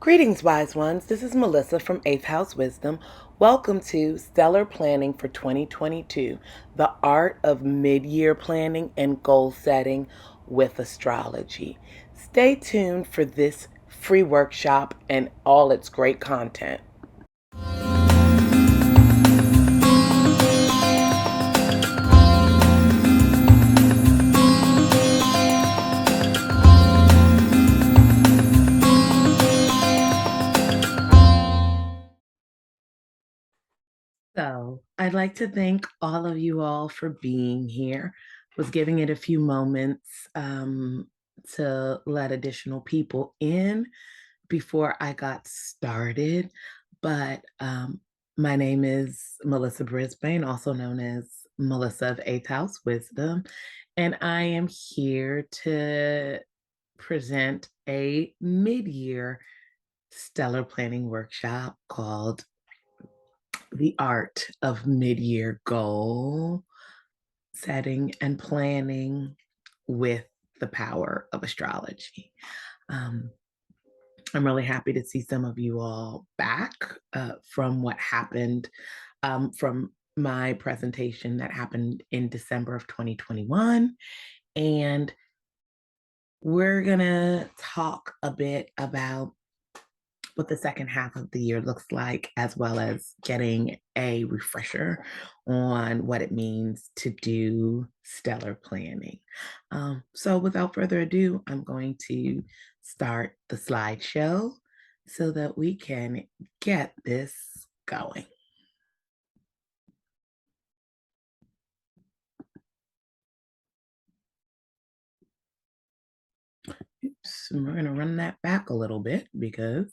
Greetings, wise ones. This is Melissa from 8th House Wisdom. Welcome to Stellar Planning for 2022, the art of mid-year planning and goal setting with astrology. Stay tuned for this free workshop and all its great content. So, I'd like to thank all of you all for being here. Was giving it a few moments to let additional people in before I got started. But my name is Melissa Brisbane, also known as Melissa of 8th House Wisdom, and I am here to present a mid-year stellar planning workshop called The Art of Mid-Year Goal Setting and Planning with the Power of Astrology. Um, I'm really happy to see some of you all back from what happened from my presentation that happened in December of 2021. And we're going to talk a bit about what the second half of the year looks like, as well as getting a refresher on what it means to do stellar planning. So without further ado, I'm going to start the slideshow so that we can get this going. Oops, and we're going to run that back a little bit because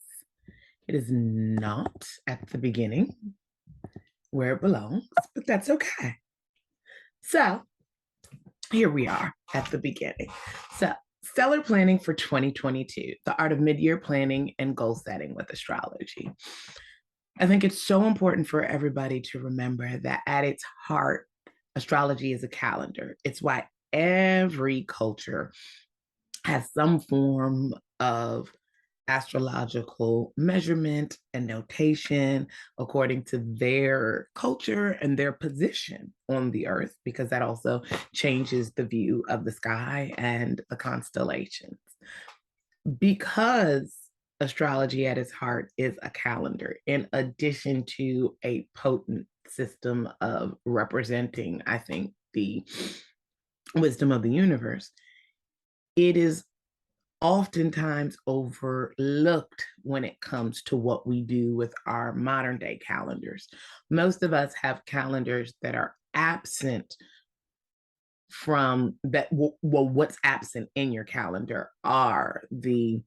it is not at the beginning where it belongs, but that's okay. So here we are at the beginning. So, stellar planning for 2022, the art of mid-year planning and goal setting with astrology. I think it's so important for everybody to remember that at its heart, astrology is a calendar. It's why every culture has some form of astrological measurement and notation according to their culture and their position on the earth, because that also changes the view of the sky and the constellations. Because astrology at its heart is a calendar, in addition to a potent system of representing, I think, the wisdom of the universe, it is oftentimes overlooked when it comes to what we do with our modern day calendars. Most of us have calendars that are absent from that. Well, what's absent in your calendar are the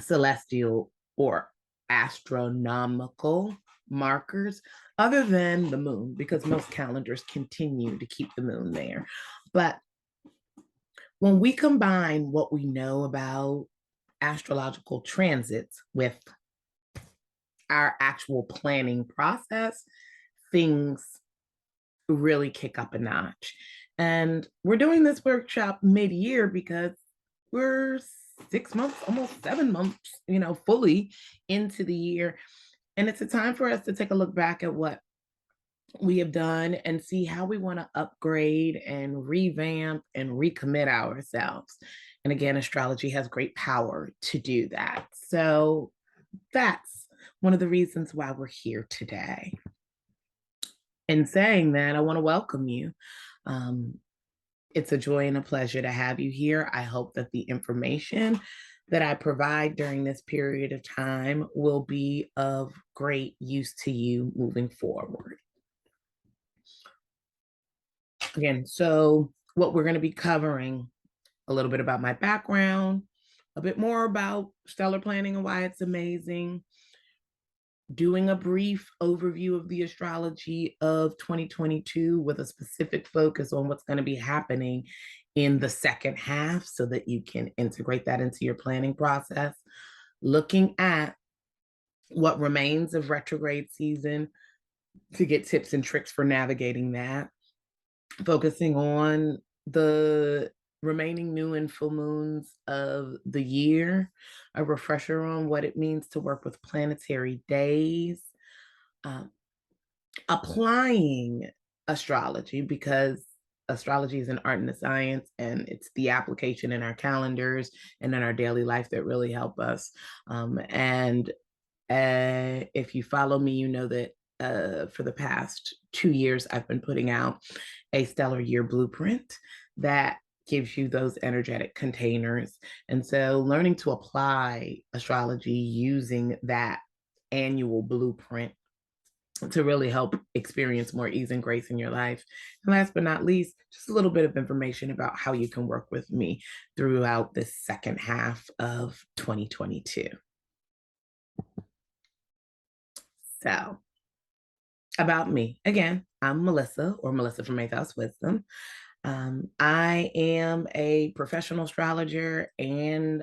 celestial or astronomical markers, other than the moon, because most calendars continue to keep the moon there. But when we combine what we know about astrological transits with our actual planning process, things really kick up a notch. And we're doing this workshop mid-year because we're 6 months, almost 7 months, fully into the year. And it's a time for us to take a look back at what we have done and see how we want to upgrade and revamp and recommit ourselves. And again, astrology has great power to do that. So that's one of the reasons why we're here today. In saying that, I want to welcome you. It's a joy and a pleasure to have you here. I hope that the information that I provide during this period of time will be of great use to you moving forward. Again, so what we're going to be covering, a little bit about my background, a bit more about stellar planning and why it's amazing, doing a brief overview of the astrology of 2022 with a specific focus on what's going to be happening in the second half so that you can integrate that into your planning process, looking at what remains of retrograde season to get tips and tricks for navigating that, focusing on the remaining new and full moons of the year, a refresher on what it means to work with planetary days, um, applying astrology, because astrology is an art and a science, and it's the application in our calendars and in our daily life that really help us. And if you follow me, you know that for the past 2 years, I've been putting out a stellar year blueprint that gives you those energetic containers. And so learning to apply astrology using that annual blueprint to really help experience more ease and grace in your life. And last but not least, just a little bit of information about how you can work with me throughout this second half of 2022. So, about me. Again, I'm Melissa, or Melissa from 8th House Wisdom. I am a professional astrologer and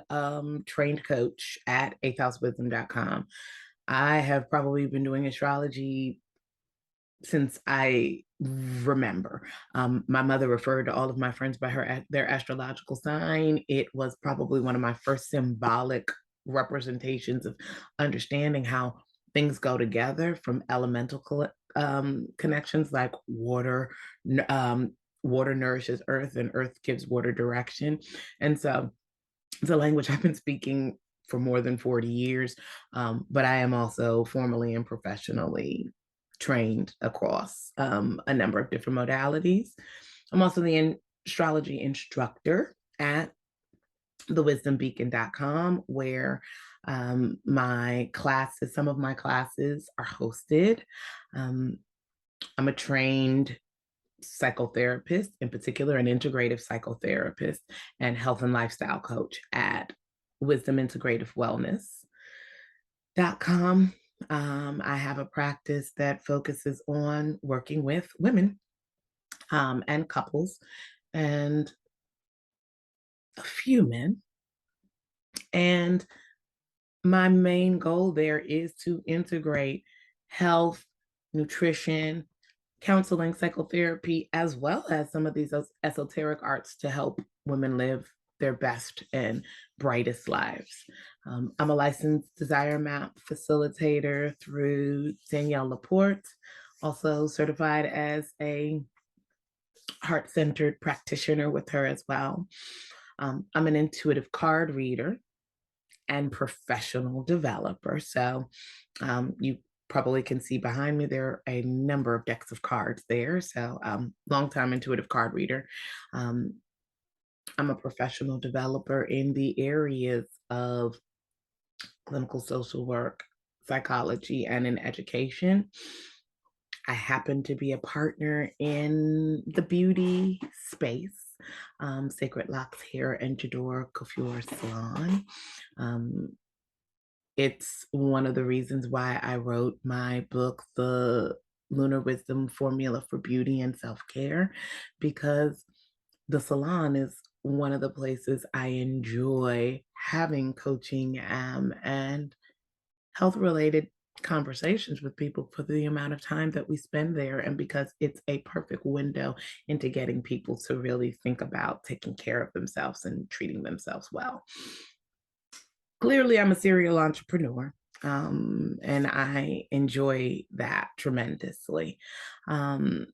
trained coach at 8thhousewisdom.com. I have probably been doing astrology since I remember. My mother referred to all of my friends by their astrological sign. It was probably one of my first symbolic representations of understanding how things go together, from elemental connections like water. Um, Water nourishes earth, and earth gives water direction. And so it's a language I've been speaking for more than 40 years, but I am also formally and professionally trained across a number of different modalities. I'm also the astrology instructor at thewisdombeacon.com, where some of my classes are hosted. I'm a trained psychotherapist, in particular, an integrative psychotherapist and health and lifestyle coach at wisdomintegrativewellness.com. I have a practice that focuses on working with women and couples and a few men. And my main goal there is to integrate health, nutrition, counseling, psychotherapy, as well as some of these esoteric arts to help women live their best and brightest lives. I'm a licensed desire map facilitator through Danielle Laporte, also certified as a heart-centered practitioner with her as well. I'm an intuitive card reader and professional developer. So you probably can see behind me, there are a number of decks of cards there. So longtime intuitive card reader. I'm a professional developer in the areas of clinical social work, psychology, and in education. I happen to be a partner in the beauty space, Sacred Locks Hair and Jador Coiffure Salon. It's one of the reasons why I wrote my book, The Lunar Wisdom Formula for Beauty and Self-Care, because the salon is one of the places I enjoy having coaching and health-related conversations with people for the amount of time that we spend there, and because it's a perfect window into getting people to really think about taking care of themselves and treating themselves well. Clearly, I'm a serial entrepreneur, and I enjoy that tremendously. And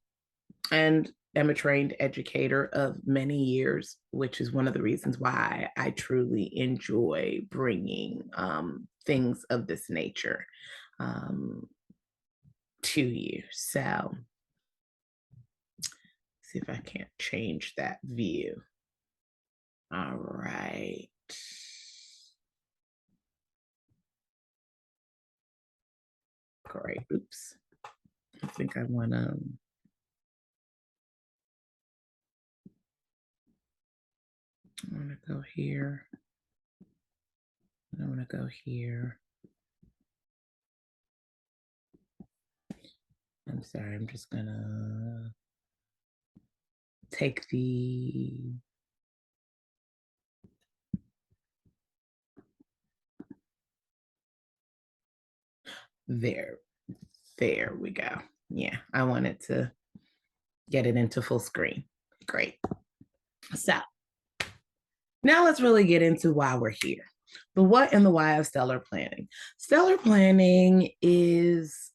am a trained educator of many years, which is one of the reasons why I truly enjoy bringing things of this nature to you. So, see if I can't change that view. All right. Great. Oops. I think I want to. I want to go here. I want to go here. I'm sorry. I'm just gonna take the. There we go. Yeah, I wanted to get it into full screen. Great. So Now let's really get into why we're here. The what and the why of stellar planning. Stellar planning is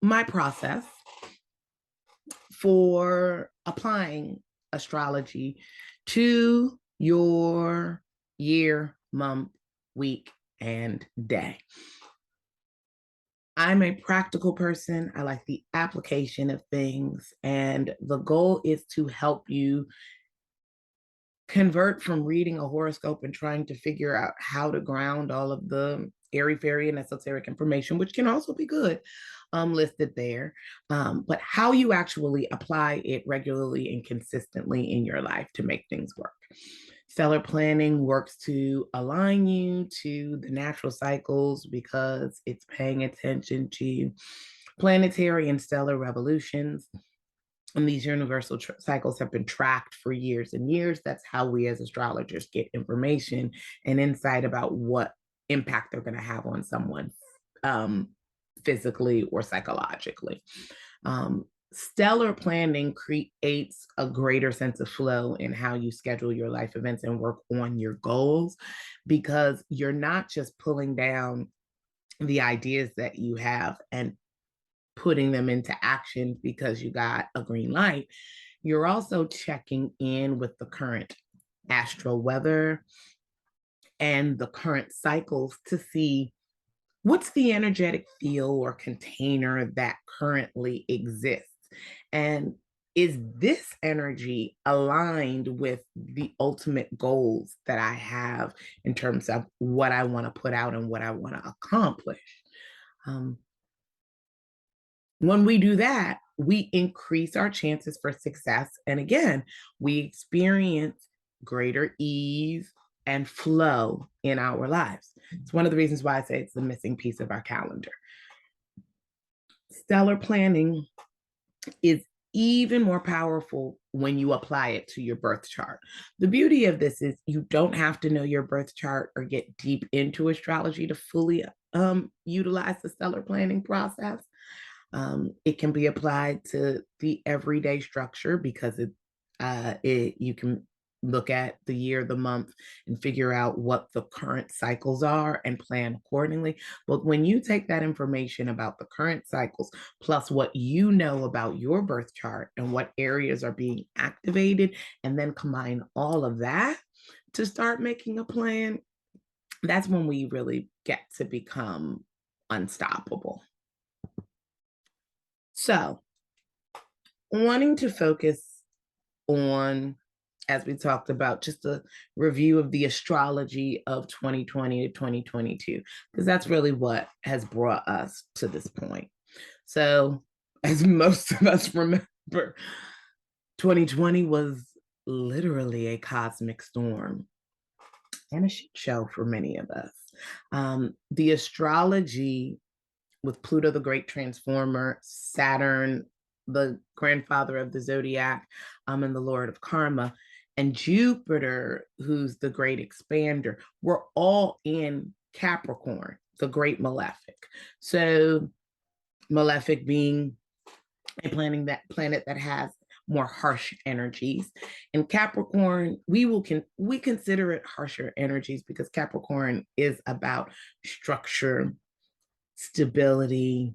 my process for applying astrology to your year, month, week, and day. I'm a practical person. I like the application of things, and the goal is to help you convert from reading a horoscope and trying to figure out how to ground all of the airy fairy and esoteric information, which can also be good, listed there, but how you actually apply it regularly and consistently in your life to make things work. Stellar planning works to align you to the natural cycles because it's paying attention to planetary and stellar revolutions, and these universal cycles have been tracked for years and years. That's how we as astrologers get information and insight about what impact they're going to have on someone, physically or psychologically. Stellar planning creates a greater sense of flow in how you schedule your life events and work on your goals, because you're not just pulling down the ideas that you have and putting them into action because you got a green light. You're also checking in with the current astral weather and the current cycles to see what's the energetic field or container that currently exists. And is this energy aligned with the ultimate goals that I have in terms of what I want to put out and what I want to accomplish? When we do that, we increase our chances for success. And again, we experience greater ease and flow in our lives. It's one of the reasons why I say it's the missing piece of our calendar. Stellar planning is even more powerful when you apply it to your birth chart. The beauty of this is you don't have to know your birth chart or get deep into astrology to fully utilize the stellar planning process. It can be applied to the everyday structure because you can look at the year, the month, and figure out what the current cycles are and plan accordingly. But when you take that information about the current cycles, plus what you know about your birth chart and what areas are being activated, and then combine all of that to start making a plan, that's when we really get to become unstoppable. So, wanting to focus on, as we talked about, just a review of the astrology of 2020 to 2022, because that's really what has brought us to this point. So, as most of us remember, 2020 was literally a cosmic storm and a shit show for many of us. The astrology with Pluto, the great transformer, Saturn, the grandfather of the zodiac, and the lord of karma, and Jupiter, who's the great expander, were all in Capricorn, the great malefic. So malefic being a planet that has more harsh energies. In Capricorn, we consider it harsher energies because Capricorn is about structure, stability,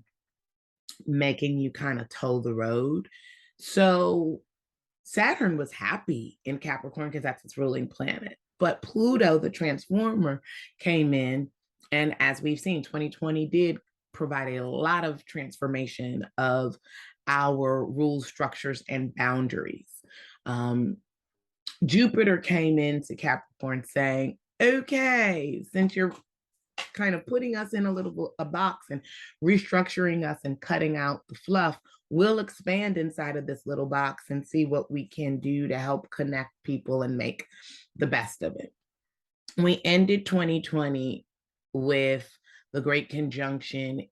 making you kind of toe the road. So Saturn was happy in Capricorn because that's its ruling planet. But Pluto, the transformer, came in. And as we've seen, 2020 did provide a lot of transformation of our rules, structures, and boundaries. Jupiter came into Capricorn saying, okay, since you're kind of putting us in a box and restructuring us and cutting out the fluff, we'll expand inside of this little box and see what we can do to help connect people and make the best of it. We ended 2020 with the great conjunction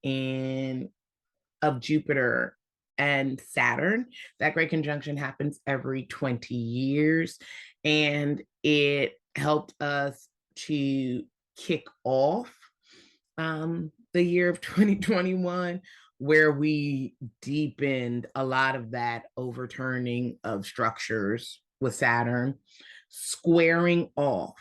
of Jupiter and Saturn. That great conjunction happens every 20 years, and it helped us to kick off the year of 2021, where we deepened a lot of that overturning of structures with Saturn. squaring off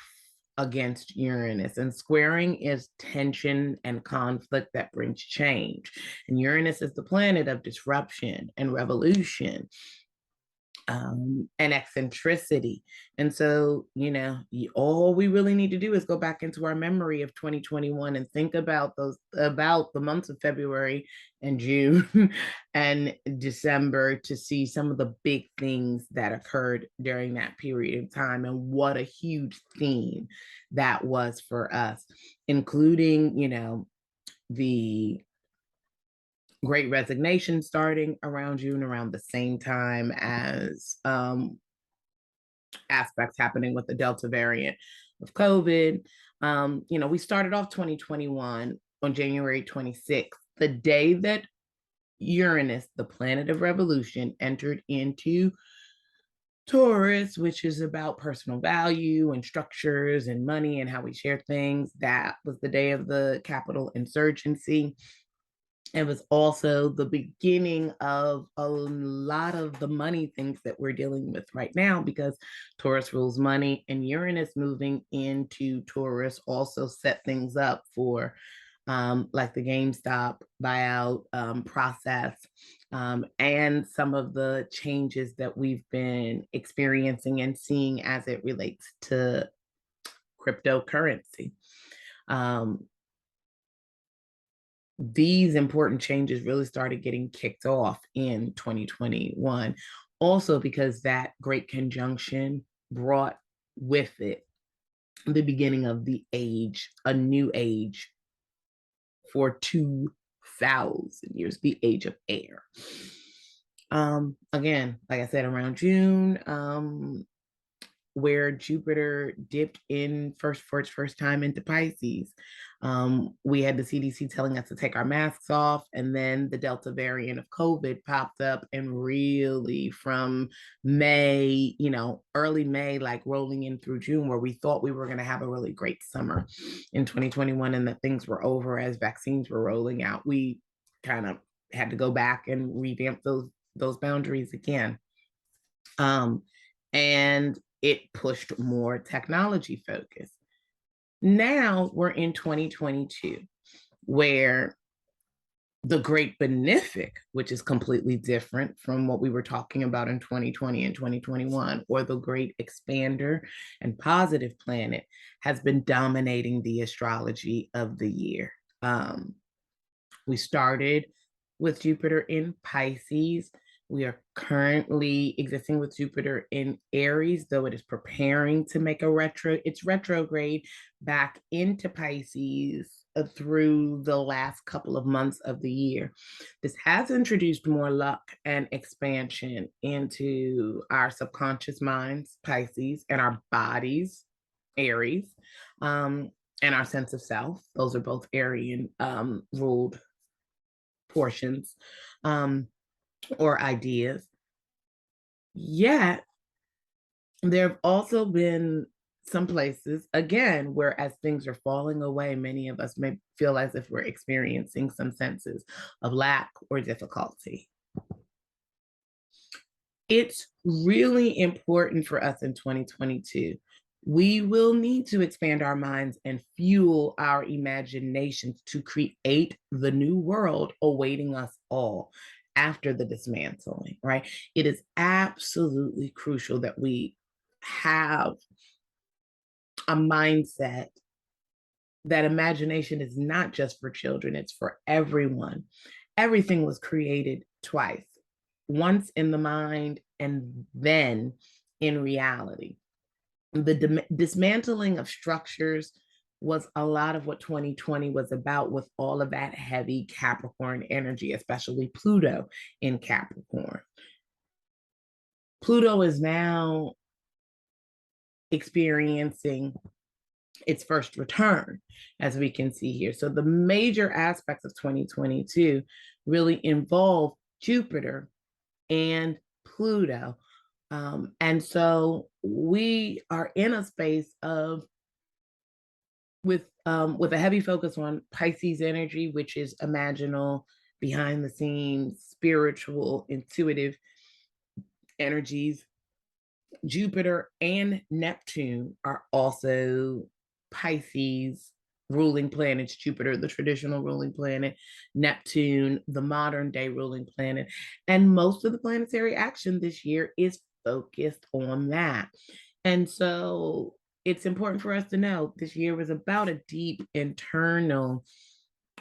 against Uranus. And squaring is tension and conflict that brings change. And Uranus is the planet of disruption and revolution, and eccentricity. And so, all we really need to do is go back into our memory of 2021 and think about about the months of February and June and December to see some of the big things that occurred during that period of time, and what a huge theme that was for us, including, the Great Resignation starting around June, around the same time as aspects happening with the Delta variant of COVID. We started off 2021 on January 26th, the day that Uranus, the planet of revolution, entered into Taurus, which is about personal value and structures and money and how we share things. That was the day of the Capitol insurgency. It was also the beginning of a lot of the money things that we're dealing with right now, because Taurus rules money, and Uranus moving into Taurus also set things up for like the GameStop buyout process, and some of the changes that we've been experiencing and seeing as it relates to cryptocurrency. These important changes really started getting kicked off in 2021, also because that great conjunction brought with it the beginning of the age, a new age for 2,000 years, the age of air. Again, like I said, around June, where Jupiter dipped in for its first time into Pisces. We had the CDC telling us to take our masks off, and then the Delta variant of COVID popped up, and really from May, early May, like rolling in through June, where we thought we were going to have a really great summer in 2021 and that things were over as vaccines were rolling out. We kind of had to go back and revamp those boundaries again. And it pushed more technology focus. Now we're in 2022, where the Great Benefic, which is completely different from what we were talking about in 2020 and 2021, or the Great Expander and Positive Planet, has been dominating the astrology of the year. We started with Jupiter in Pisces. We are currently existing with Jupiter in Aries, though it is preparing to make its retrograde back into Pisces through the last couple of months of the year. This has introduced more luck and expansion into our subconscious minds, Pisces, and our bodies, Aries, and our sense of self. Those are both Arian ruled portions. Or ideas. Yet, there have also been some places, again, where as things are falling away, many of us may feel as if we're experiencing some senses of lack or difficulty. It's really important for us in 2022. We will need to expand our minds and fuel our imaginations to create the new world awaiting us all after the dismantling, right? It is absolutely crucial that we have a mindset that imagination is not just for children, it's for everyone. Everything was created twice, once in the mind and then in reality. The dismantling of structures was a lot of what 2020 was about, with all of that heavy Capricorn energy, especially Pluto in Capricorn. Pluto is now experiencing its first return, as we can see here. So the major aspects of 2022 really involve Jupiter and Pluto. And so we are in a space of with a heavy focus on Pisces energy, which is imaginal, behind the scenes, spiritual, intuitive energies, Jupiter and Neptune are also Pisces ruling planets. Jupiter, the traditional ruling planet, Neptune, the modern day ruling planet. And most of the planetary action this year is focused on that. And so it's important for us to know this year was about a deep internal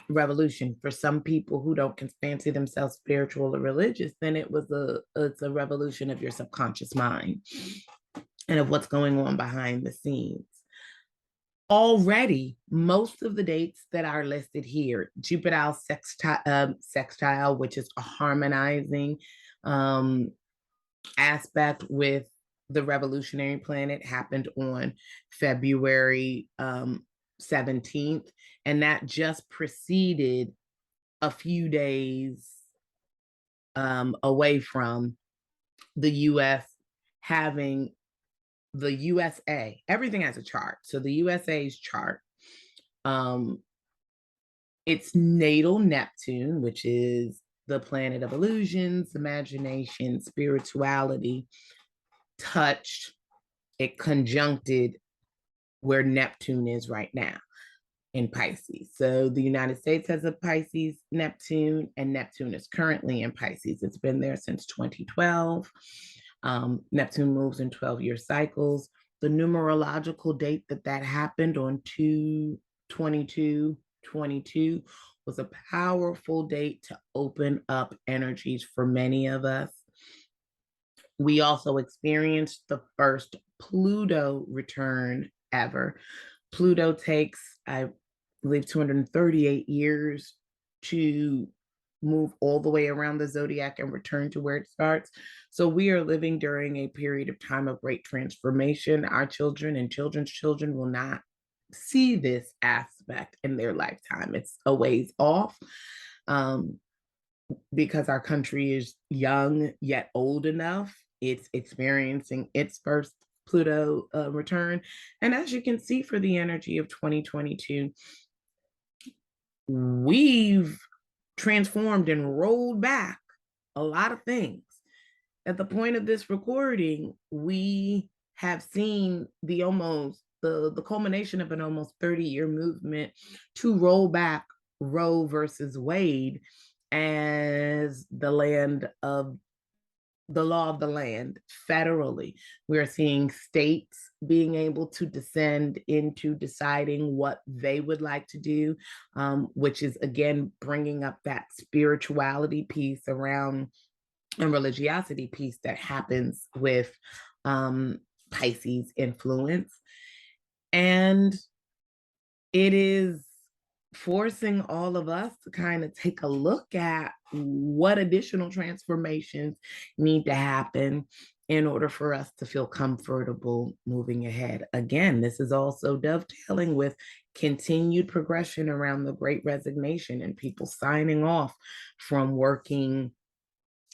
revolution. For some people who don't fancy themselves spiritual or religious, then it's a revolution of your subconscious mind and of what's going on behind the scenes. Already, most of the dates that are listed here, Jupiter sextile, which is a harmonizing aspect with the revolutionary planet, happened on February 17th, and that just preceded a few days away from the US having the USA. Everything has a chart. So the USA's chart, it's natal Neptune, which is the planet of illusions, imagination, spirituality, touched, it conjuncted where Neptune is right now in Pisces. So the United States has a Pisces Neptune, and Neptune is currently in Pisces. It's been there since 2012. Neptune moves in 12-year cycles. The numerological date that happened on 2/22/22 was a powerful date to open up energies for many of us. We also experienced the first Pluto return ever. Pluto takes, I believe, 238 years to move all the way around the zodiac and return to where it starts. So we are living during a period of time of great transformation. Our children and children's children will not see this aspect in their lifetime. It's a ways off. Because our country is young yet old enough, it's experiencing its first Pluto return. And as you can see, for the energy of 2022, we've transformed and rolled back a lot of things. At the point of this recording, we have seen the culmination of an almost 30-year movement to roll back Roe versus Wade as the law of the land federally. We're seeing states being able to descend into deciding what they would like to do, which is, again, bringing up that spirituality piece around and religiosity piece that happens with Pisces influence. And it is forcing all of us to kind of take a look at what additional transformations need to happen in order for us to feel comfortable moving ahead. Again, this is also dovetailing with continued progression around the Great Resignation and people signing off from working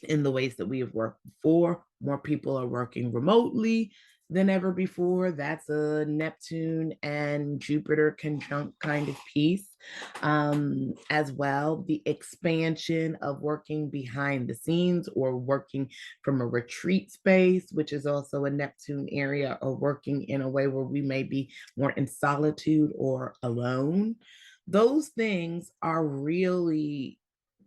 in the ways that we have worked before. More people are working remotely than ever before. That's a Neptune and Jupiter conjunct kind of piece. As well, the expansion of working behind the scenes or working from a retreat space, which is also a Neptune area, or working in a way where we may be more in solitude or alone. Those things are really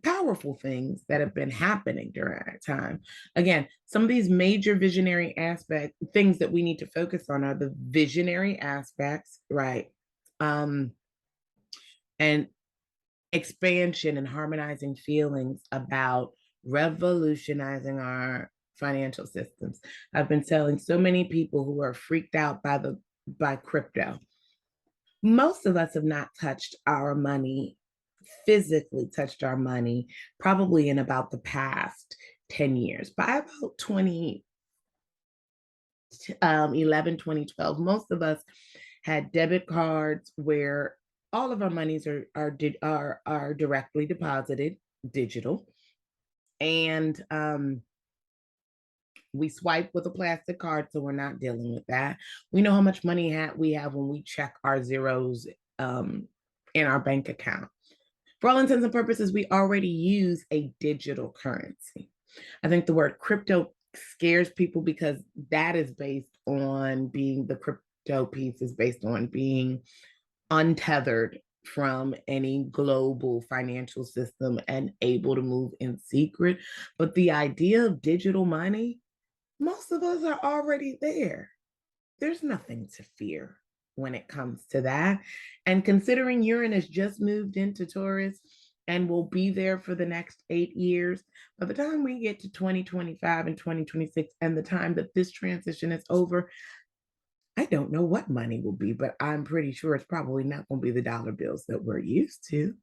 powerful things that have been happening during our time. Again, some of these major visionary things that we need to focus on are the visionary aspects, right? And expansion and harmonizing feelings about revolutionizing our financial systems. I've been telling so many people who are freaked out by crypto. Most of us have not physically touched our money, probably in about the past 10 years. By about 2011, 2012, most of us had debit cards where all of our monies are directly deposited, digital. And we swipe with a plastic card, so we're not dealing with that. We know how much money we have when we check our zeros in our bank account. For all intents and purposes, we already use a digital currency. I think the word crypto scares people because that is based on being the crypto piece is based on being untethered from any global financial system and able to move in secret. But the idea of digital money, most of us are already there. There's nothing to fear when it comes to that. And considering Uranus just moved into Taurus and will be there for the next 8 years, by the time we get to 2025 and 2026, and the time that this transition is over, I don't know what money will be, but I'm pretty sure it's probably not going to be the dollar bills that we're used to.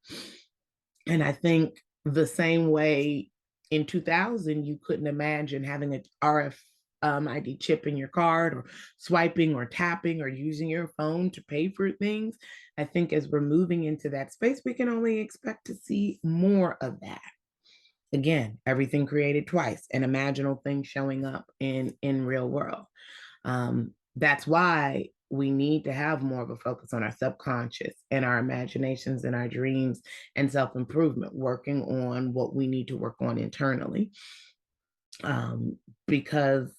And I think the same way in 2000, you couldn't imagine having an RFID chip in your card, or swiping or tapping or using your phone to pay for things. I think as we're moving into that space, we can only expect to see more of that. Again, everything created twice, and imaginal things showing up in real world. That's why we need to have more of a focus on our subconscious and our imaginations and our dreams and self-improvement, working on what we need to work on internally, because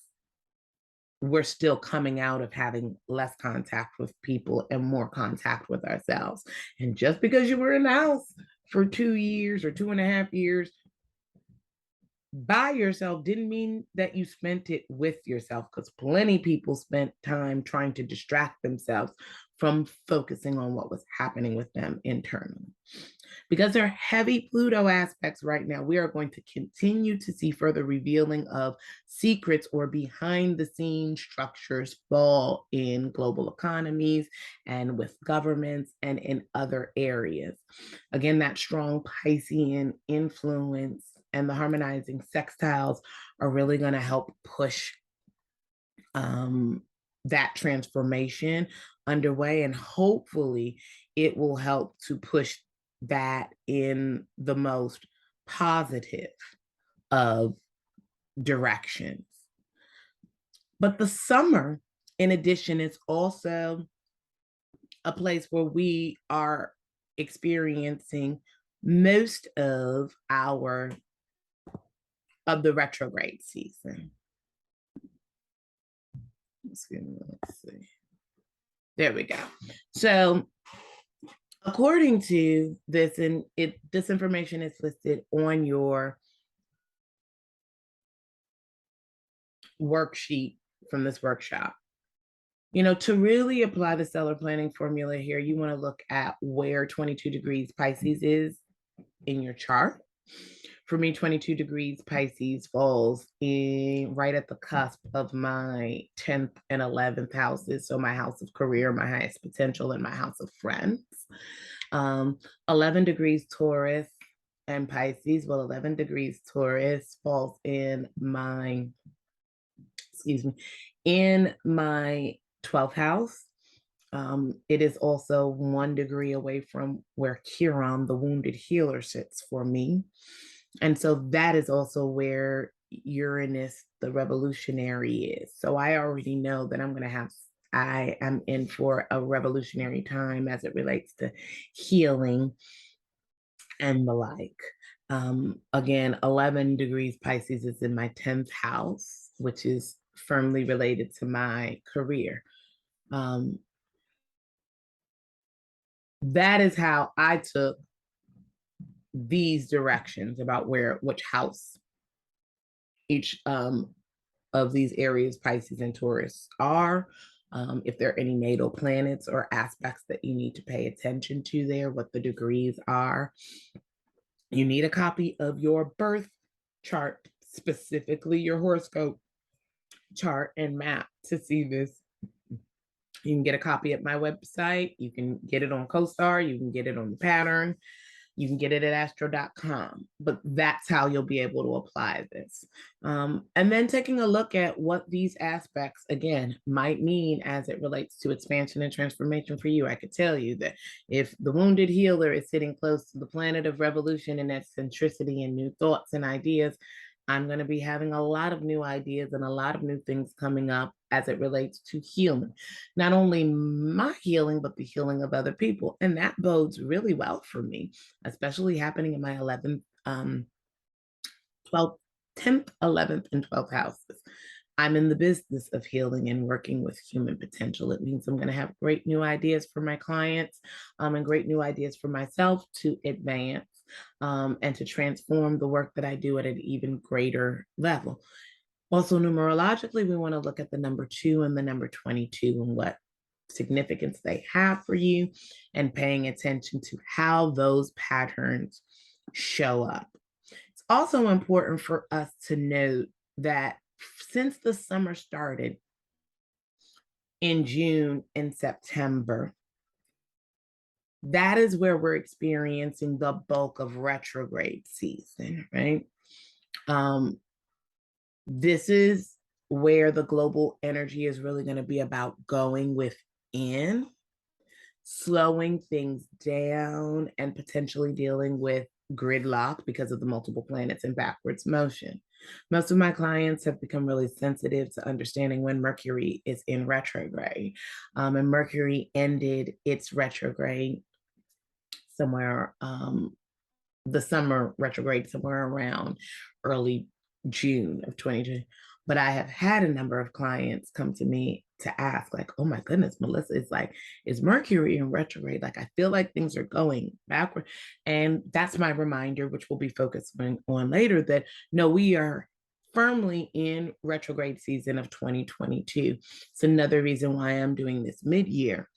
we're still coming out of having less contact with people and more contact with ourselves. And just because you were in the house for 2 years or 2.5 years by yourself didn't mean that you spent it with yourself, because plenty of people spent time trying to distract themselves from focusing on what was happening with them internally. Because there are heavy Pluto aspects right now, we are going to continue to see further revealing of secrets or behind the scenes structures fall in global economies and with governments and in other areas. Again, that strong Piscean influence and the harmonizing sextiles are really going to help push that transformation underway, and hopefully it will help to push that in the most positive of directions. But the summer, in addition, is also a place where we are experiencing most of the retrograde season. Let's see. There we go. So according to this, and this information is listed on your worksheet from this workshop. To really apply the stellar planning formula here, you want to look at where 22 degrees Pisces is in your chart. For me, 22 degrees Pisces falls right at the cusp of my 10th and 11th houses. So my house of career, my highest potential, and my house of friends. 11 degrees Taurus and Pisces. Well, 11 degrees Taurus falls in my 12th house. It is also 1 degree away from where Chiron, the wounded healer, sits for me. And so that is also where Uranus, the revolutionary, is. So I already know that I am in for a revolutionary time as it relates to healing and the like. Again, 11 degrees Pisces is in my 10th house, which is firmly related to my career. That is how I took these directions about which house each of these areas, Pisces and Taurus, are. If there are any natal planets or aspects that you need to pay attention to there, what the degrees are. You need a copy of your birth chart, specifically your horoscope chart and map, to see this. You can get a copy at my website. You can get it on CoStar. You can get it on the Pattern. You can get it at astro.com, but that's how you'll be able to apply this. And then taking a look at what these aspects, again, might mean as it relates to expansion and transformation for you. I could tell you that if the wounded healer is sitting close to the planet of revolution and eccentricity and new thoughts and ideas, I'm going to be having a lot of new ideas and a lot of new things coming up as it relates to healing. Not only my healing, but the healing of other people. And that bodes really well for me, especially happening in my 11th, 12th 10th, 11th, and 12th houses. I'm in the business of healing and working with human potential. It means I'm going to have great new ideas for my clients, and great new ideas for myself to advance, and to transform the work that I do at an even greater level. Also, numerologically, we want to look at the number 2 and the number 22 and what significance they have for you, and paying attention to how those patterns show up. It's also important for us to note that since the summer started in June and September, that is where we're experiencing the bulk of retrograde season, right? This is where the global energy is really going to be about going within, slowing things down, and potentially dealing with gridlock because of the multiple planets in backwards motion. Most of my clients have become really sensitive to understanding when Mercury is in retrograde. And Mercury ended its retrograde somewhere, the summer retrograde somewhere around early June of 2020. But I have had a number of clients come to me to ask, like, oh my goodness, Melissa, it's like, is Mercury in retrograde? Like, I feel like things are going backward. And that's my reminder, which we'll be focusing on later, that no, we are firmly in retrograde season of 2022. It's another reason why I'm doing this mid-year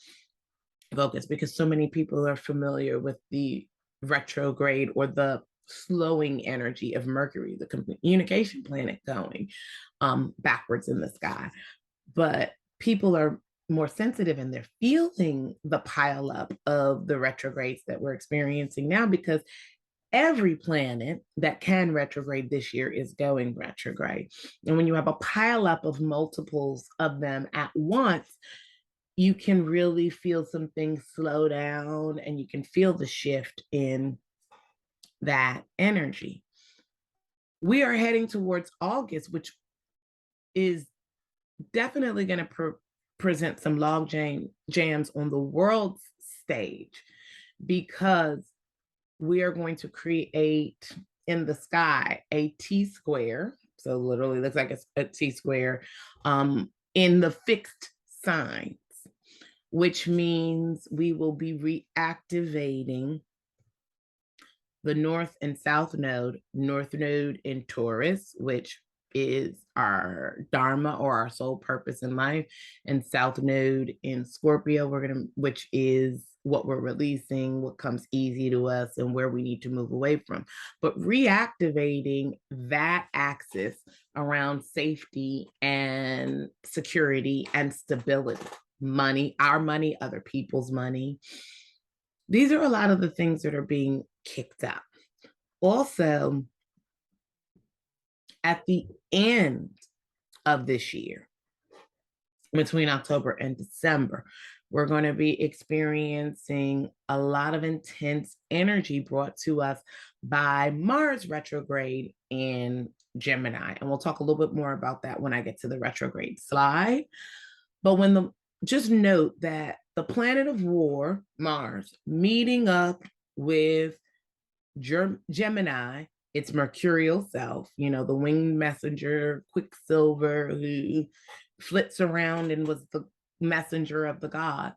focus, because so many people are familiar with the retrograde or the slowing energy of Mercury, the communication planet, going backwards in the sky. But people are more sensitive and they're feeling the pileup of the retrogrades that we're experiencing now, because every planet that can retrograde this year is going retrograde. And when you have a pileup of multiples of them at once, you can really feel some things slow down, and you can feel the shift in that energy. We are heading towards August, which is definitely going to present some log jams on the world stage, because we are going to create in the sky a T square. So literally looks like a T square in the fixed signs, which means we will be reactivating the North and South Node. North Node in Taurus, which is our Dharma or our soul purpose in life, and South Node in Scorpio, which is what we're releasing, what comes easy to us, and where we need to move away from. But reactivating that axis around safety and security and stability, money, our money, other people's money. These are a lot of the things that are being kicked up. Also, at the end of this year, between October and December, we're going to be experiencing a lot of intense energy brought to us by Mars retrograde in Gemini. And we'll talk a little bit more about that when I get to the retrograde slide. But just note that the planet of war, Mars, meeting up with Gemini, its mercurial self, the winged messenger, Quicksilver, who flits around and was the messenger of the gods.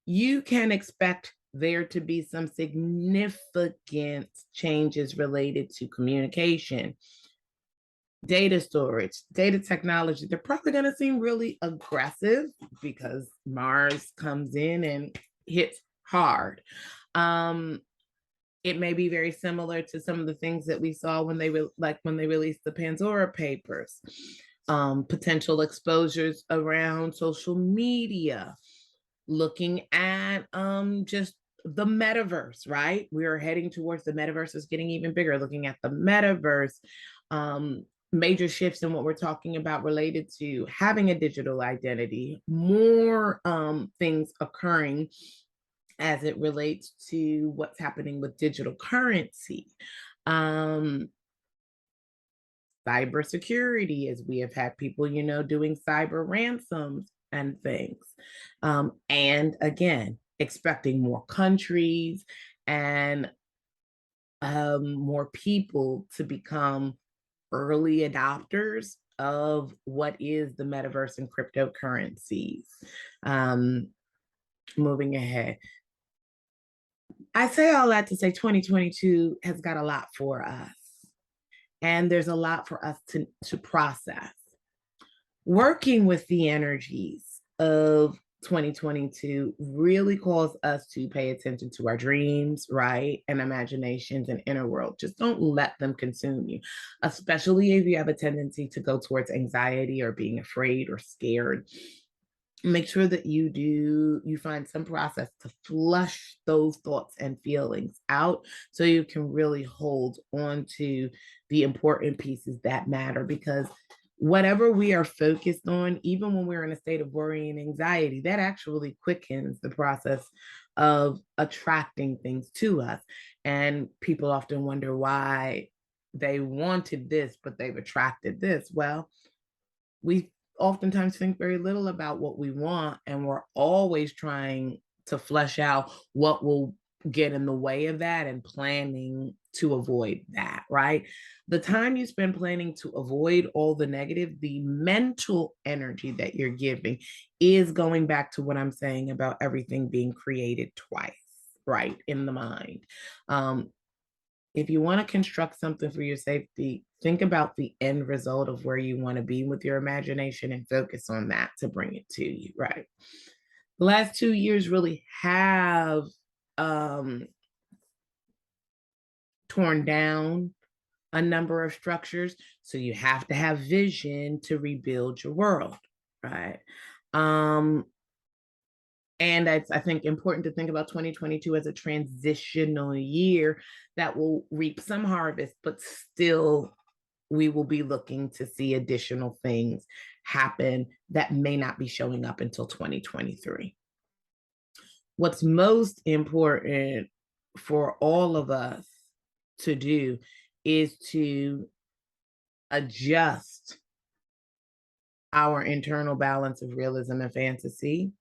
You can expect there to be some significant changes related to communication, data storage, data technology. They're probably going to seem really aggressive because Mars comes in and hits hard. It may be very similar to some of the things that we saw when they released the Pandora Papers, potential exposures around social media, looking at just the metaverse, right? We are heading towards the metaverse is getting even bigger, looking at the metaverse, major shifts in what we're talking about related to having a digital identity, more things occurring as it relates to what's happening with digital currency. Cybersecurity, as we have had people, doing cyber ransoms and things. And again, expecting more countries and more people to become early adopters of what is the metaverse and cryptocurrencies. Um, Moving ahead, I say all that to say 2022 has got a lot for us, and there's a lot for us to process. Working with the energies of 2022 really calls us to pay attention to our dreams, right? And imaginations and inner world. Just don't let them consume you, especially if you have a tendency to go towards anxiety or being afraid or scared. Make sure that you find some process to flush those thoughts and feelings out so you can really hold on to the important pieces that matter, because whatever we are focused on, even when we're in a state of worry and anxiety, that actually quickens the process of attracting things to us. And people often wonder why they wanted this but they've attracted this. Well, we oftentimes think very little about what we want, and we're always trying to flesh out what will get in the way of that and planning to avoid that, right? The time you spend planning to avoid all the negative, the mental energy that you're giving is going back to what I'm saying about everything being created twice, right, in the mind. If you want to construct something for your safety, think about the end result of where you want to be with your imagination and focus on that to bring it to you, right? The last 2 years really have um, torn down a number of structures. So you have to have vision to rebuild your world, right? Um, and I think important to think about 2022 as a transitional year that will reap some harvest, but still we will be looking to see additional things happen that may not be showing up until 2023. What's most important for all of us to do is to adjust our internal balance of realism and fantasy.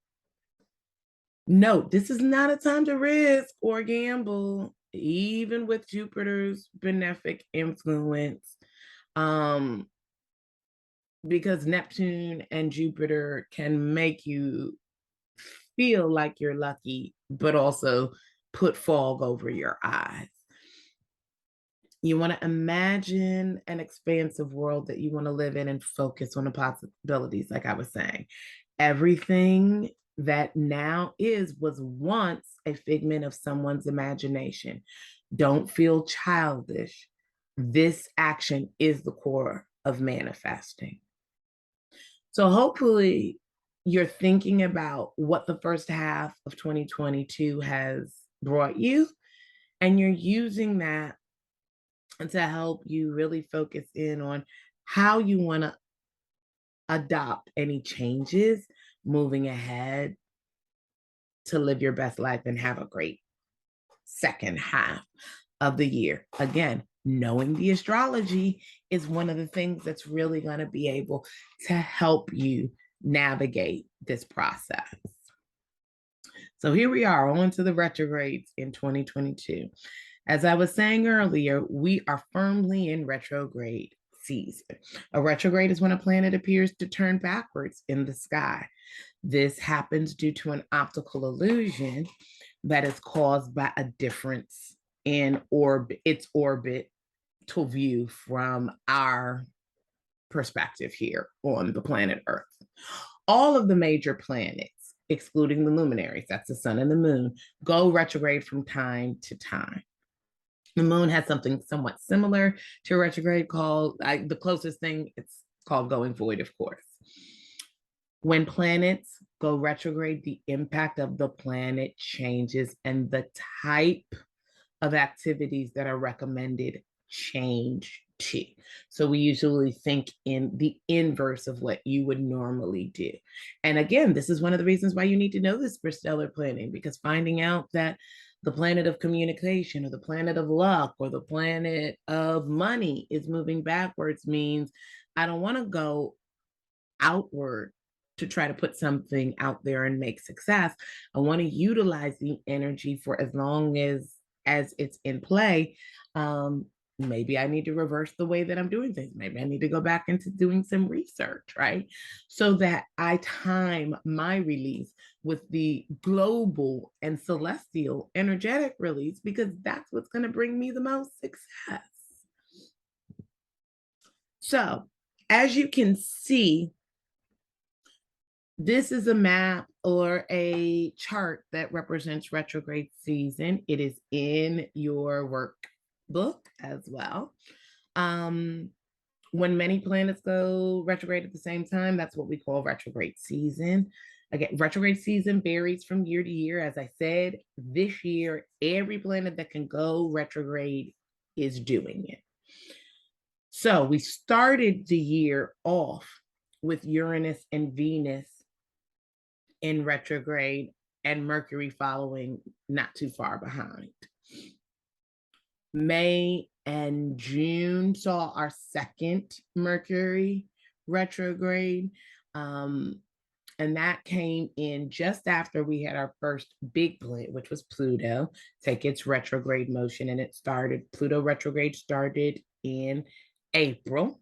Note, this is not a time to risk or gamble, even with Jupiter's benefic influence. Um, because Neptune and Jupiter can make you feel like you're lucky, but also put fog over your eyes. You want to imagine an expansive world that you want to live in and focus on the possibilities, like I was saying. Everything that now is was once a figment of someone's imagination. Don't feel childish. This action is the core of manifesting. So hopefully you're thinking about what the first half of 2022 has brought you, and you're using that to help you really focus in on how you want to adopt any changes moving ahead to live your best life and have a great second half of the year. Again, knowing the astrology is one of the things that's really going to be able to help you navigate this process. So here we are on to the retrogrades in 2022. As I was saying earlier, we are firmly in retrograde season. A retrograde is when a planet appears to turn backwards in the sky. This happens due to an optical illusion that is caused by a difference in its orbit to view from our perspective here on the planet Earth. All of the major planets, excluding the luminaries, that's the sun and the moon, go retrograde from time to time. The moon has something somewhat similar to retrograde called, the closest thing, it's called going void, of course. When planets go retrograde, the impact of the planet changes and the type of activities that are recommended change too. So we usually think in the inverse of what you would normally do. And again, this is one of the reasons why you need to know this for stellar planning, because finding out that the planet of communication or the planet of luck or the planet of money is moving backwards means I don't want to go outward to try to put something out there and make success. I want to utilize the energy for as long as it's in play, maybe I need to reverse the way that I'm doing things. Maybe I need to go back into doing some research, right? So that I time my release with the global and celestial energetic release, because that's what's going to bring me the most success. So, as you can see, this is a map or a chart that represents retrograde season. It is in your workbook as well. When many planets go retrograde at the same time, that's what we call retrograde season. Again, retrograde season varies from year to year. As I said, this year, every planet that can go retrograde is doing it. So we started the year off with Uranus and Venus in retrograde and Mercury following not too far behind. May and June saw our second Mercury retrograde. And that came in just after we had our first big planet, which was Pluto, take its retrograde motion. And Pluto retrograde started in April.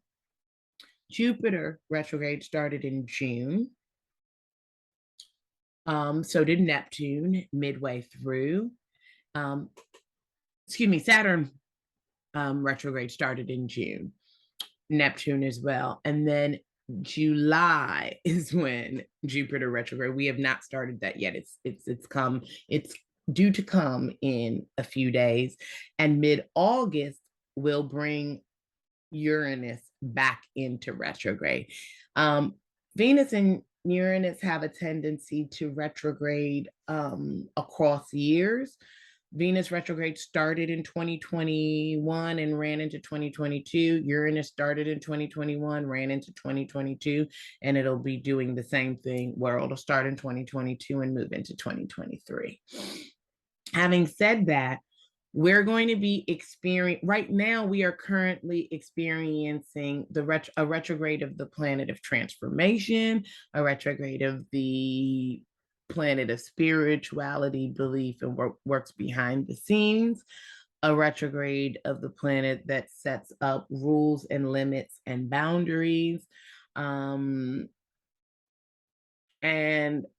Jupiter retrograde started in June. So did Neptune midway through. Saturn retrograde started in June. Neptune as well. And then July is when Jupiter retrograde. We have not started that yet. It's due to come in a few days. And mid-August will bring Uranus back into retrograde. Venus and Uranus have a tendency to retrograde across years. Venus retrograde started in 2021 and ran into 2022. Uranus started in 2021, ran into 2022, and it'll be doing the same thing where it'll start in 2022 and move into 2023. Having said that, we're going to be right now, we are currently experiencing a retrograde of the planet of transformation, a retrograde of the planet of spirituality, belief, and works behind the scenes, a retrograde of the planet that sets up rules and limits and boundaries, and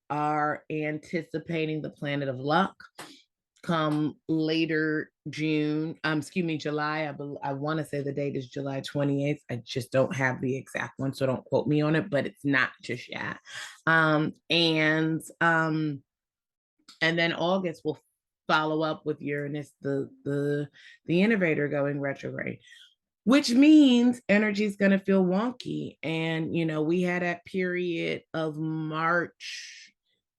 are anticipating the planet of luck come later July. I want to say the date is July 28th. I just don't have the exact one, so don't quote me on it, but it's not just yet. And then August will follow up with Uranus, the innovator, going retrograde, which means energy is going to feel wonky. And, we had that period of March,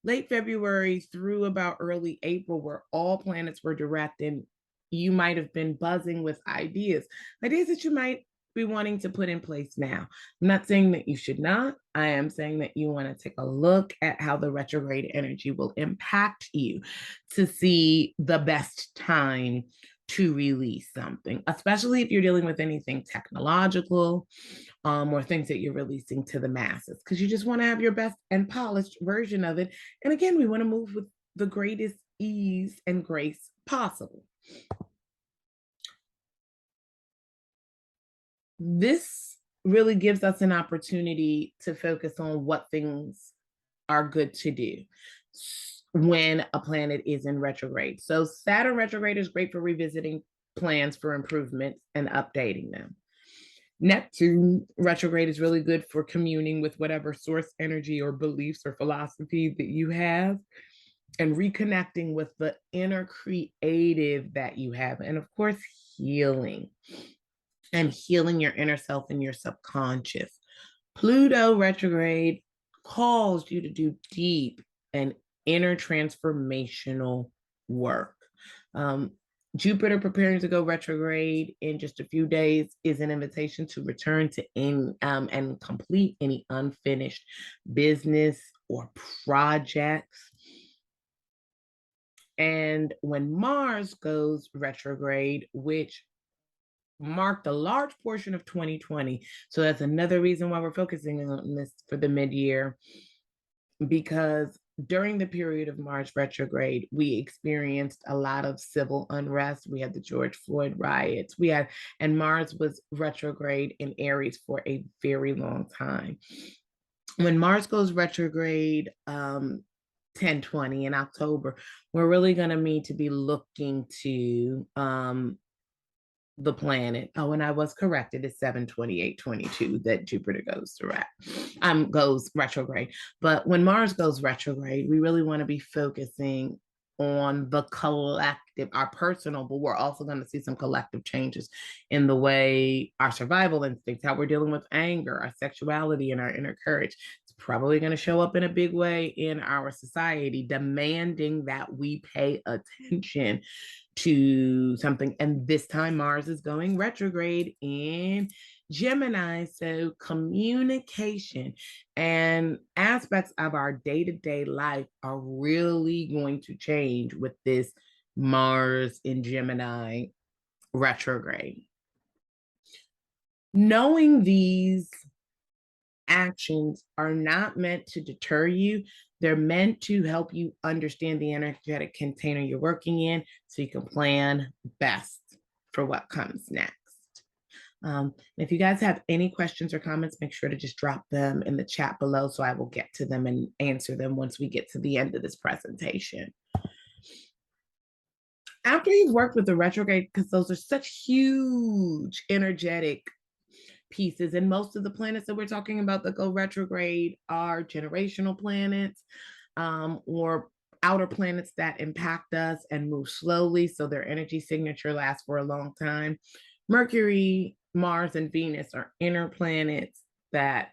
late February through about early April, where all planets were direct, and you might have been buzzing with ideas that you might be wanting to put in place now. I'm not saying that you should not. I am saying that you want to take a look at how the retrograde energy will impact you to see the best time to release something, especially if you're dealing with anything technological, or things that you're releasing to the masses, because you just want to have your best and polished version of it. And again, we want to move with the greatest ease and grace possible. This really gives us an opportunity to focus on what things are good to do when a planet is in retrograde. So Saturn retrograde is great for revisiting plans for improvements and updating them. Neptune retrograde is really good for communing with whatever source energy or beliefs or philosophy that you have, and reconnecting with the inner creative that you have. And of course, healing your inner self and your subconscious. Pluto retrograde calls you to do deep and inner transformational work. Jupiter preparing to go retrograde in just a few days is an invitation to return to and complete any unfinished business or projects. And when Mars goes retrograde, which marked a large portion of 2020, so that's another reason why we're focusing on this for the mid-year, because during the period of Mars retrograde, we experienced a lot of civil unrest. We had the George Floyd riots. And Mars was retrograde in Aries for a very long time. When Mars goes retrograde, 10/20 in October, we're really going to need to be looking to the planet. Oh, and I was corrected. It's 7/28/22 that Jupiter goes retrograde. But when Mars goes retrograde, we really want to be focusing on the collective, our personal, but we're also going to see some collective changes in the way our survival instincts, how we're dealing with anger, our sexuality, and our inner courage. It's probably going to show up in a big way in our society, demanding that we pay attention to something. And this time, Mars is going retrograde in Gemini. So, communication and aspects of our day to day life are really going to change with this Mars in Gemini retrograde. Knowing these actions are not meant to deter you. They're meant to help you understand the energetic container you're working in so you can plan best for what comes next. If you guys have any questions or comments, make sure to just drop them in the chat below so I will get to them and answer them once we get to the end of this presentation. After you've worked with the retrograde, because those are such huge energetic pieces, and most of the planets that we're talking about that go retrograde are generational planets, or outer planets that impact us and move slowly, so their energy signature lasts for a long time. Mercury, Mars, and Venus are inner planets that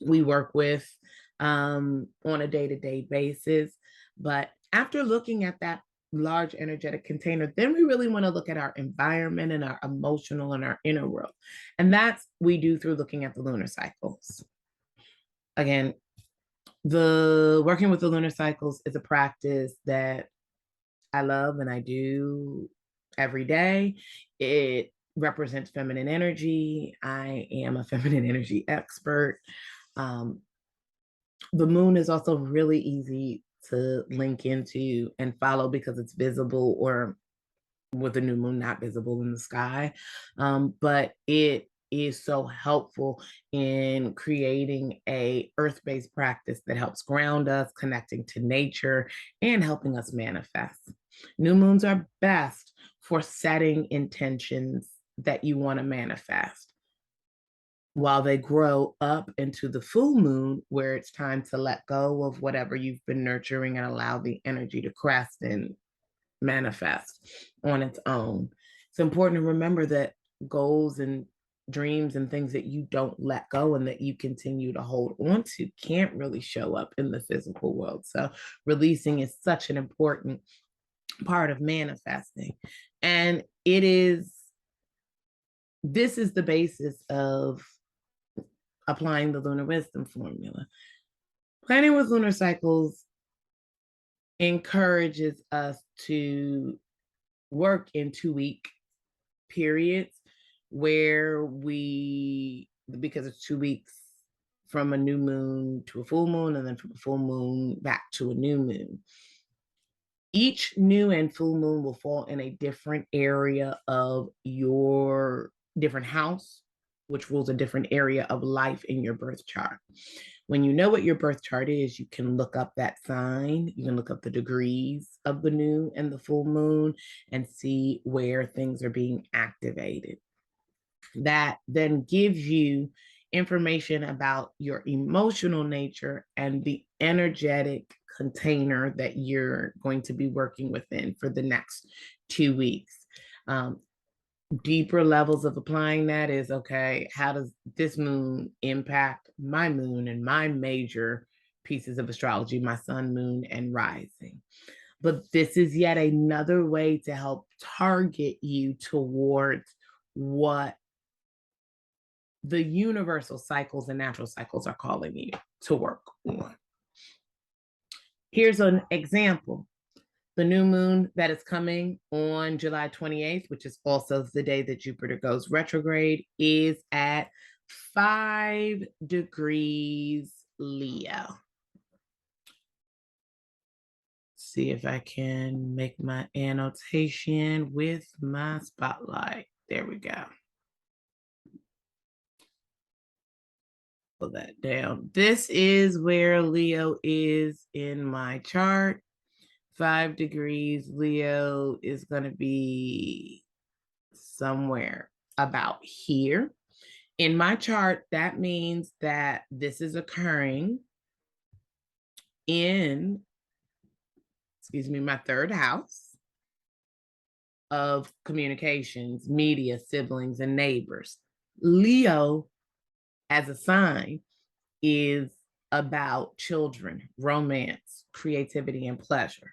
we work with on a day-to-day basis. But after looking at that large energetic container, then we really want to look at our environment and our emotional and our inner world. And that's we do through looking at the lunar cycles. Again, the working with the lunar cycles is a practice that I love and I do every day. It represents feminine energy. I am a feminine energy expert. The moon is also really easy to link into and follow because it's visible, or with a new moon not visible in the sky. But it is so helpful in creating a earth-based practice that helps ground us, connecting to nature, and helping us manifest. New moons are best for setting intentions that you want to manifest, while they grow up into the full moon, where it's time to let go of whatever you've been nurturing and allow the energy to crest and manifest on its own. It's important to remember that goals and dreams and things that you don't let go and that you continue to hold on to can't really show up in the physical world. So releasing is such an important part of manifesting. And this is the basis of applying the lunar wisdom formula. Planning with lunar cycles encourages us to work in 2-week periods where because it's 2 weeks from a new moon to a full moon, and then from a full moon back to a new moon. Each new and full moon will fall in a different area of your different house, which rules a different area of life in your birth chart. When you know what your birth chart is, you can look up that sign. You can look up the degrees of the new and the full moon and see where things are being activated. That then gives you information about your emotional nature and the energetic container that you're going to be working within for the next 2 weeks. Deeper levels of applying that is, okay, how does this moon impact my moon and my major pieces of astrology, my sun, moon, and rising? But this is yet another way to help target you towards what the universal cycles and natural cycles are calling you to work on. Here's an example. The new moon that is coming on July 28th, which is also the day that Jupiter goes retrograde, is at 5 degrees Leo. see if I can make my annotation with my spotlight. There we go. Put that down. This is where Leo is in my chart. 5 degrees. Leo is going to be somewhere about here. In my chart, that means that this is occurring in, my third house of communications, media, siblings, and neighbors. Leo, as a sign, is about children, romance, creativity, and pleasure.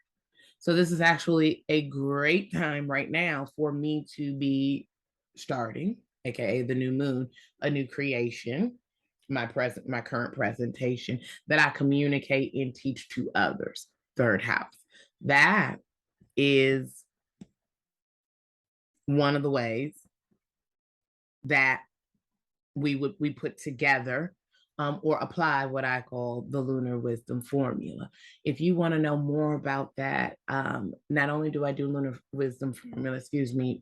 So this is actually a great time right now for me to be starting, aka the new moon, a new creation, my current presentation that I communicate and teach to others. Third house. That is one of the ways that we put together or apply what I call the lunar wisdom formula. If you want to know more about that, not only do I do lunar wisdom formula,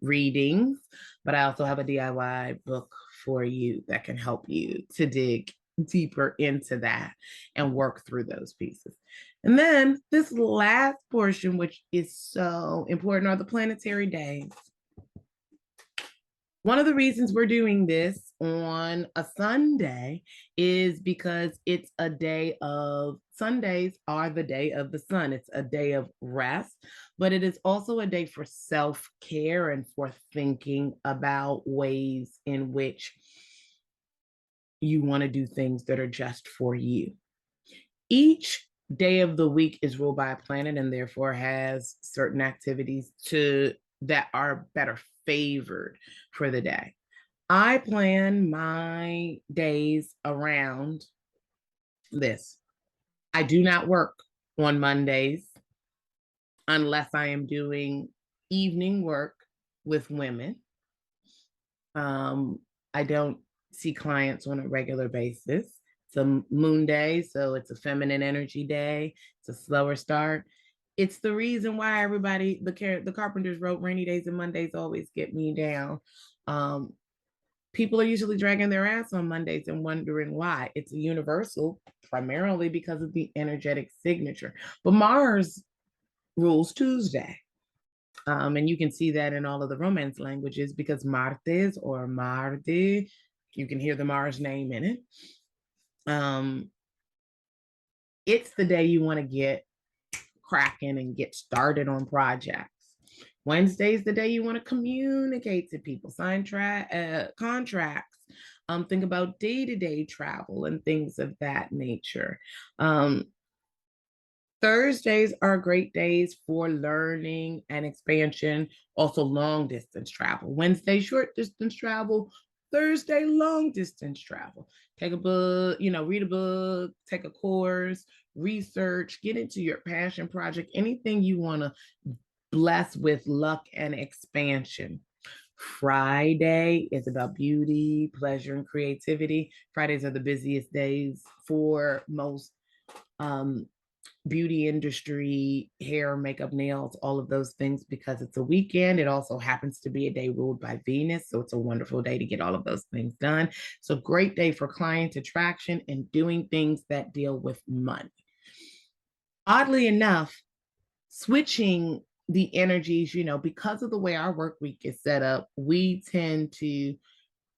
readings, but I also have a DIY book for you that can help you to dig deeper into that and work through those pieces. And then this last portion, which is so important, are the planetary days. One of the reasons we're doing this on a Sunday is because it's a day of, Sundays are the day of the sun. It's a day of rest, but it is also a day for self-care and for thinking about ways in which you want to do things that are just for you. Each day of the week is ruled by a planet and therefore has certain activities that are better favored for the day. I plan my days around this. I do not work on Mondays unless I am doing evening work with women. I don't see clients on a regular basis. It's a moon day, so it's a feminine energy day. It's a slower start. It's the reason why everybody, the carpenters wrote rainy days and Mondays always get me down. People are usually dragging their ass on Mondays and wondering why. It's a universal, primarily because of the energetic signature. But Mars rules Tuesday. And you can see that in all of the Romance languages because Martes or Mardi, you can hear the Mars name in it. It's the day you want to get cracking and get started on projects. Wednesday is the day you want to communicate to people, sign contracts, think about day-to-day travel and things of that nature. Thursdays are great days for learning and expansion, also long distance travel. Wednesday, short distance travel. Thursday, long distance travel. Take a book, read a book, take a course, research, get into your passion project, anything you want to bless with luck and expansion. Friday is about beauty, pleasure, and creativity. Fridays are the busiest days for most beauty industry, hair, makeup, nails, all of those things, because it's a weekend. It also happens to be a day ruled by Venus. So it's a wonderful day to get all of those things done. So great day for client attraction and doing things that deal with money. Oddly enough, switching the energies, because of the way our work week is set up, we tend to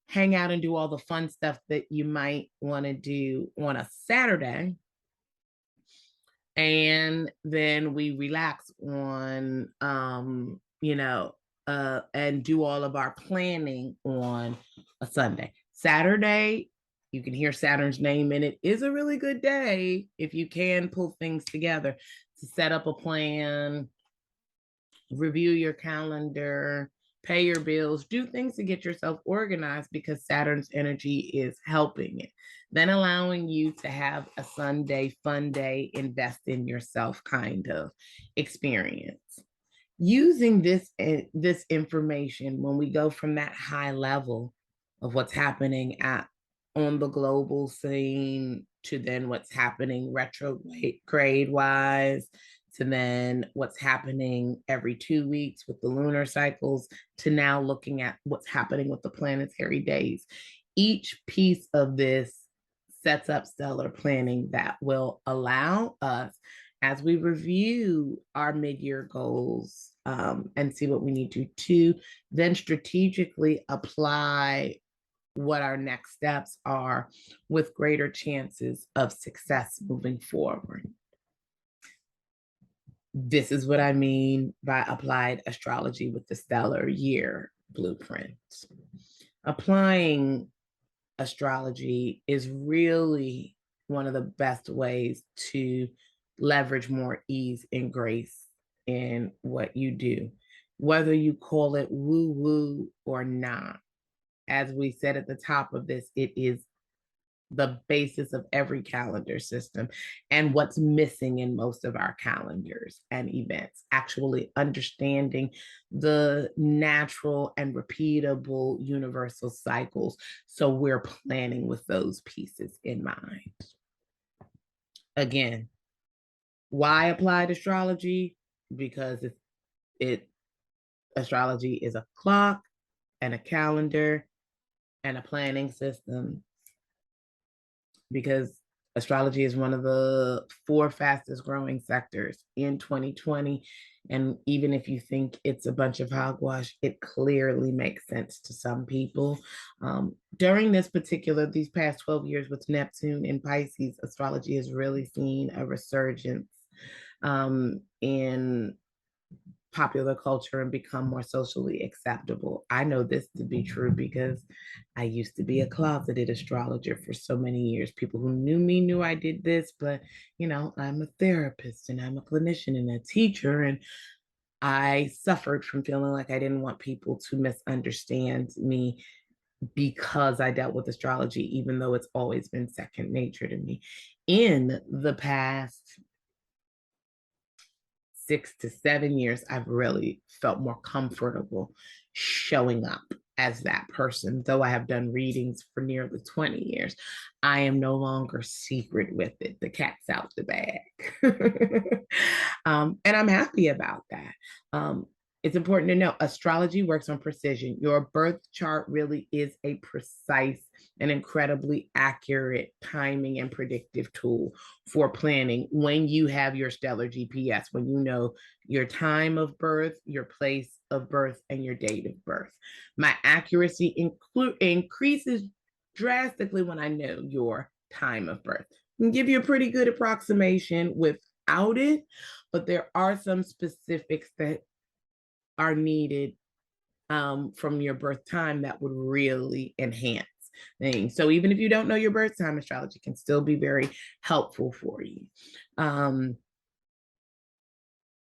hang out and do all the fun stuff that you might want to do on a Saturday. And then we relax on, and do all of our planning on a Sunday. Saturday, you can hear Saturn's name in it, is a really good day if you can pull things together to set up a plan, review your calendar, pay your bills, do things to get yourself organized because Saturn's energy is helping it. Then allowing you to have a Sunday fun day, invest in yourself kind of experience. Using this information when we go from that high level of what's happening on the global scene to then what's happening retrograde wise to then what's happening every 2 weeks with the lunar cycles, to now looking at what's happening with the planetary days. Each piece of this sets up stellar planning that will allow us, as we review our mid-year goals and see what we need to then strategically apply what our next steps are with greater chances of success moving forward. This is what I mean by applied astrology with the stellar year blueprint. Applying astrology is really one of the best ways to leverage more ease and grace in what you do, whether you call it woo woo or not. As we said at the top of this, it is the basis of every calendar system and what's missing in most of our calendars and events, actually understanding the natural and repeatable universal cycles. So we're planning with those pieces in mind. Again, why applied astrology? Because astrology is a clock and a calendar and a planning system, because astrology is one of the 4 fastest growing sectors in 2020. And even if you think it's a bunch of hogwash, it clearly makes sense to some people. During these past 12 years with Neptune in Pisces, astrology has really seen a resurgence in popular culture and become more socially acceptable. I know this to be true because I used to be a closeted astrologer for so many years. People who knew me knew I did this, but I'm a therapist and I'm a clinician and a teacher, and I suffered from feeling like I didn't want people to misunderstand me because I dealt with astrology, even though it's always been second nature to me. In the past 6 to 7 years, I've really felt more comfortable showing up as that person. Though I have done readings for nearly 20 years, I am no longer secret with it. The cat's out the bag. And I'm happy about that. It's important to know astrology works on precision. Your birth chart really is a precise and incredibly accurate timing and predictive tool for planning when you have your stellar GPS, when you know your time of birth, your place of birth, and your date of birth. My accuracy increases drastically when I know your time of birth. I can give you a pretty good approximation without it, but there are some specifics that are needed from your birth time that would really enhance things. So even if you don't know your birth time, astrology can still be very helpful for you.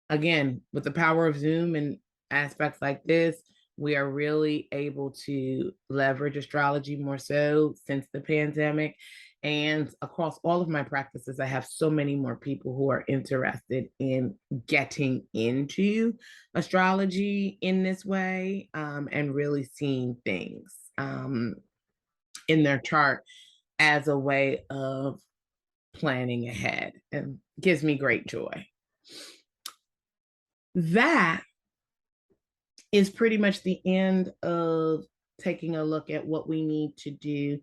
Again, with the power of Zoom and aspects like this, we are really able to leverage astrology more so since the pandemic. And across all of my practices, I have so many more people who are interested in getting into astrology in this way, and really seeing things in their chart as a way of planning ahead, and gives me great joy. That is pretty much the end of taking a look at what we need to do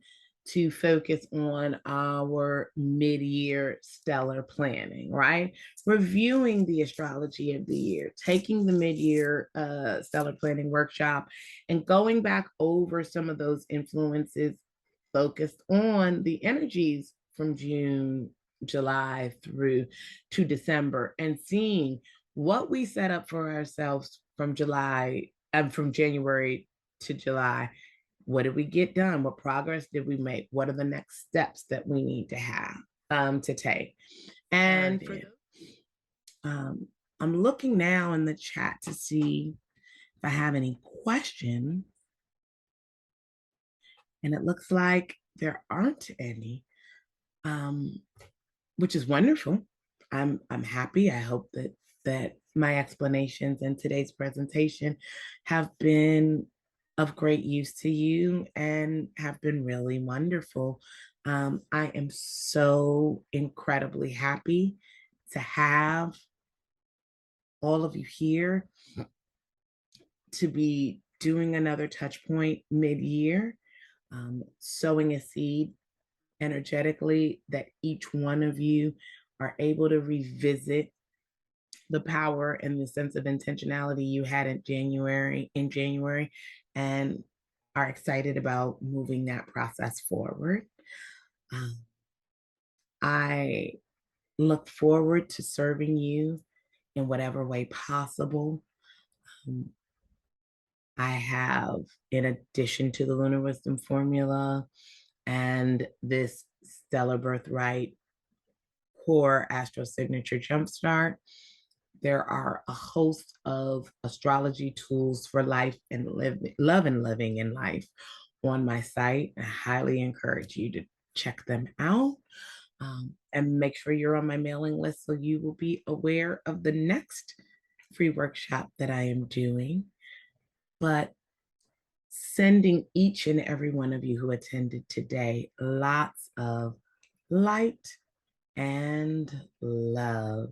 to focus on our mid-year stellar planning, right? Reviewing the astrology of the year, taking the mid-year stellar planning workshop, and going back over some of those influences focused on the energies from June, July through to December, and seeing what we set up for ourselves from January to July. What did we get done? What progress did we make? What are the next steps that we need to have to take? And I'm looking now in the chat to see if I have any questions. And it looks like there aren't any, which is wonderful. I'm happy. I hope that my explanations in today's presentation have been of great use to you and have been really wonderful. I am so incredibly happy to have all of you here to be doing another touch point mid-year, sowing a seed energetically that each one of you are able to revisit the power and the sense of intentionality you had in January and are excited about moving that process forward. Um, I look forward to serving you in whatever way possible. Um, I have, in addition to the Lunar Wisdom Formula and this Stellar Birthright Core Astro Signature Jumpstart, there are a host of astrology tools for life and love and living in life on my site. I highly encourage you to check them out. And make sure you're on my mailing list so you will be aware of the next free workshop that I am doing. But sending each and every one of you who attended today lots of light and love.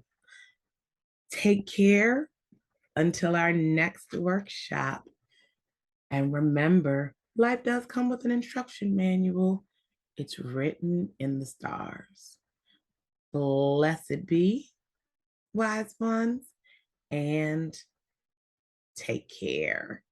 Take care until our next workshop. And remember, life does come with an instruction manual. It's written in the stars. Blessed be, wise ones, and take care.